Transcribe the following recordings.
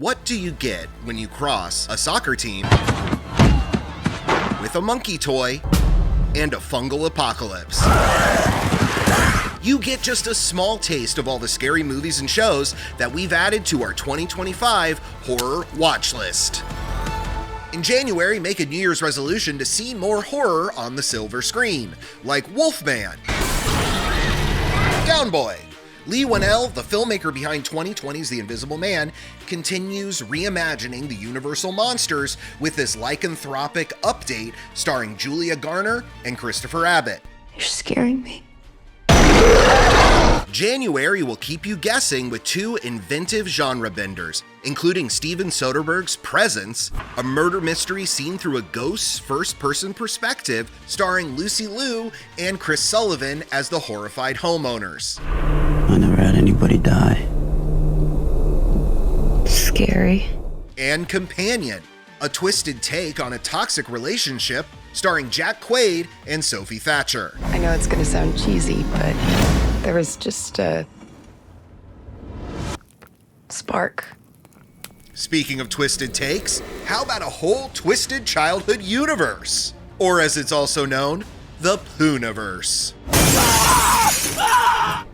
What do you get when you cross a soccer team with a monkey toy and a fungal apocalypse? You get just a small taste of all the scary movies and shows that we've added to our 2025 Horror Watchlist. In January, make a New Year's resolution to see more horror on the silver screen, like Wolfman, Downboy. Lee Winnell, the filmmaker behind 2020's The Invisible Man, continues reimagining the Universal monsters with this lycanthropic update starring Julia Garner and Christopher Abbott. You're scaring me. January will keep you guessing with two inventive genre benders, including Steven Soderbergh's Presence, a murder mystery seen through a ghost's first-person perspective, starring Lucy Liu and Chris Sullivan as the horrified homeowners. I never had anybody die. Scary. And Companion, a twisted take on a toxic relationship, starring Jack Quaid and Sophie Thatcher. I know it's gonna sound cheesy, but there was just a spark. Speaking of twisted takes, how about a whole twisted childhood universe? Or as it's also known, the Poohniverse.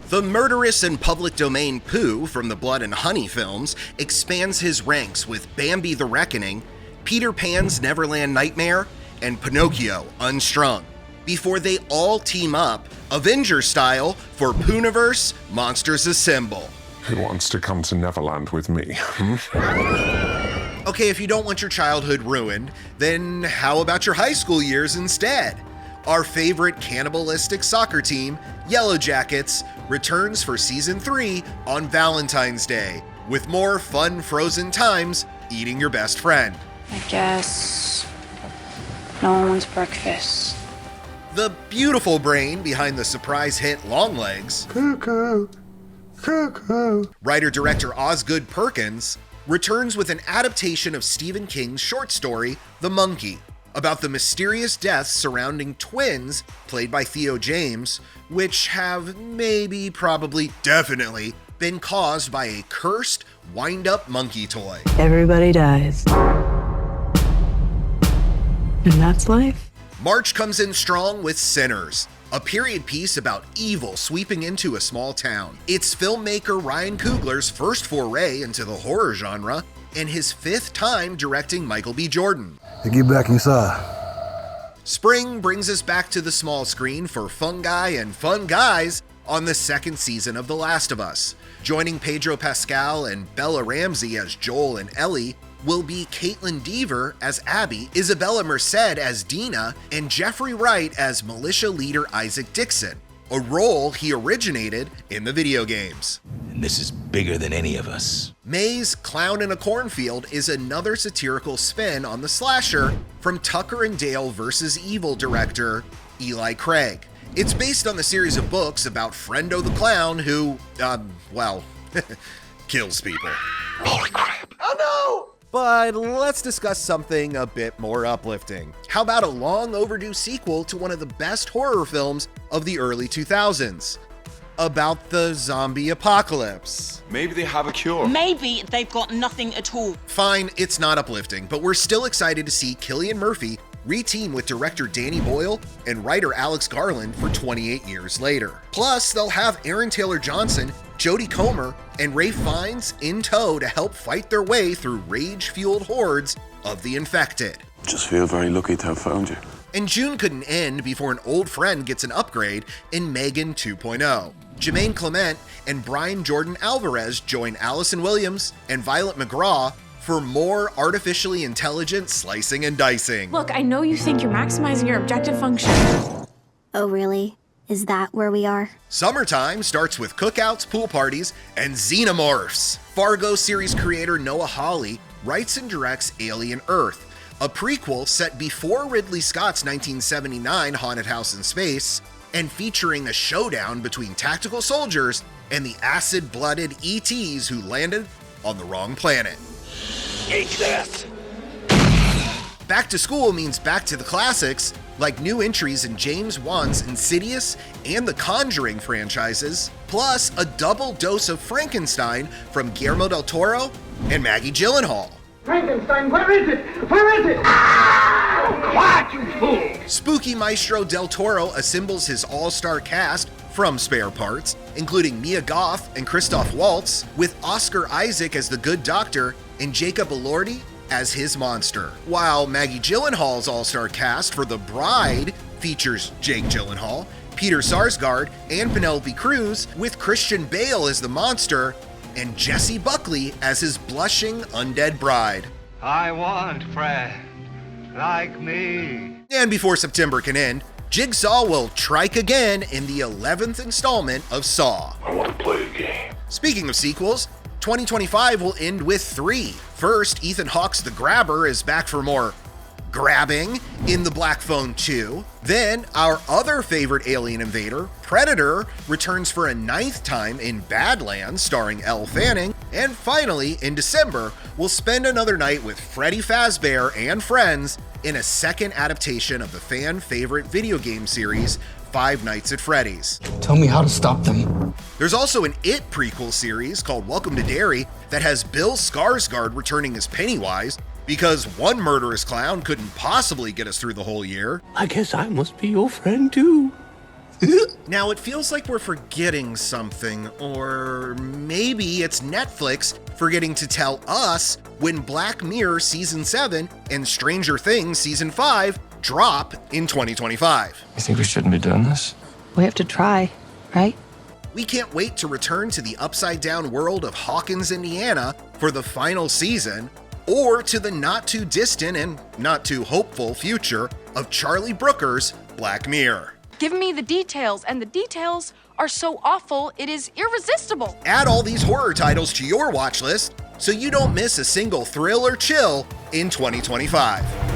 The murderous and public domain Pooh from the Blood and Honey films expands his ranks with Bambi the Reckoning, Peter Pan's Neverland Nightmare, and Pinocchio Unstrung, before they all team up, Avengers style, for Poohniverse Monsters Assemble. Who wants to come to Neverland with me? Okay, if you don't want your childhood ruined, then how about your high school years instead? Our favorite cannibalistic soccer team, Yellow Jackets, returns for Season 3 on Valentine's Day, with more fun frozen times eating your best friend. I guess no one wants breakfast. The beautiful brain behind the surprise hit Longlegs, Cuckoo, cuckoo. writer-director Osgood Perkins, returns with an adaptation of Stephen King's short story, The Monkey, about the mysterious deaths surrounding twins played by Theo James, which have maybe, probably, definitely been caused by a cursed, wind-up monkey toy. Everybody dies. And that's life? March comes in strong with Sinners, a period piece about evil sweeping into a small town. It's filmmaker Ryan Coogler's first foray into the horror genre and his fifth time directing Michael B. Jordan. Hey, get back inside. Spring brings us back to the small screen for Fungi and Fun Guys on the second season of The Last of Us. Joining Pedro Pascal and Bella Ramsey as Joel and Ellie will be Caitlin Dever as Abby, Isabella Merced as Dina, and Jeffrey Wright as militia leader Isaac Dixon, a role he originated in the video games. And this is bigger than any of us. May's Clown in a Cornfield is another satirical spin on the slasher from Tucker and Dale vs. Evil director Eli Craig. It's based on the series of books about Frendo the Clown who, kills people. Holy crap. Oh no! But let's discuss something a bit more uplifting. How about a long overdue sequel to one of the best horror films of the early 2000s? About the zombie apocalypse. Maybe they have a cure. Maybe they've got nothing at all. Fine, it's not uplifting, but we're still excited to see Cillian Murphy re-team with director Danny Boyle and writer Alex Garland for 28 years later. Plus, they'll have Aaron Taylor-Johnson, Jodie Comer, and Ralph Fiennes in tow to help fight their way through rage-fueled hordes of the infected. Just feel very lucky to have found you. And June couldn't end before an old friend gets an upgrade in Megan 2.0. Jermaine Clement and Brian Jordan Alvarez join Allison Williams and Violet McGraw for more artificially intelligent slicing and dicing. Look, I know you think you're maximizing your objective function. Oh, really? Is that where we are? Summertime starts with cookouts, pool parties, and xenomorphs. Fargo series creator Noah Hawley writes and directs Alien Earth, a prequel set before Ridley Scott's 1979 Haunted House in Space, and featuring a showdown between tactical soldiers and the acid-blooded ETs who landed on the wrong planet. Eat this! Back to school means back to the classics, like new entries in James Wan's Insidious and the Conjuring franchises, plus a double dose of Frankenstein from Guillermo del Toro and Maggie Gyllenhaal. Frankenstein, where is it? Where is it? Ah! Quiet, you fool! Spooky Maestro Del Toro assembles his all-star cast from Spare Parts, including Mia Goth and Christoph Waltz, with Oscar Isaac as the Good Doctor and Jacob Elordi as his monster. While Maggie Gyllenhaal's all-star cast for The Bride features Jake Gyllenhaal, Peter Sarsgaard, and Penelope Cruz, with Christian Bale as the monster and Jessie Buckley as his blushing undead bride. I want friend like me. And before September can end, Jigsaw will trike again in the 11th installment of Saw. I want to play a game. Speaking of sequels, 2025 will end with 3. First, Ethan Hawke's The Grabber is back for more grabbing in The Black Phone 2. Then, our other favorite alien invader, Predator, returns for a 9th time in Badlands starring Elle Fanning. And finally, in December, we'll spend another night with Freddy Fazbear and friends in a second adaptation of the fan-favorite video game series, Five Nights at Freddy's. Tell me how to stop them. There's also an It prequel series called Welcome to Derry that has Bill Skarsgård returning as Pennywise, because one murderous clown couldn't possibly get us through the whole year. I guess I must be your friend too. Now, it feels like we're forgetting something, or maybe it's Netflix forgetting to tell us when Black Mirror Season 7 and Stranger Things Season 5 drop in 2025. You think we shouldn't be doing this? We have to try, right? We can't wait to return to the upside-down world of Hawkins, Indiana for the final season, or to the not-too-distant and not-too-hopeful future of Charlie Brooker's Black Mirror. Give me the details, and the details are so awful, it is irresistible. Add all these horror titles to your watch list so you don't miss a single thrill or chill in 2025.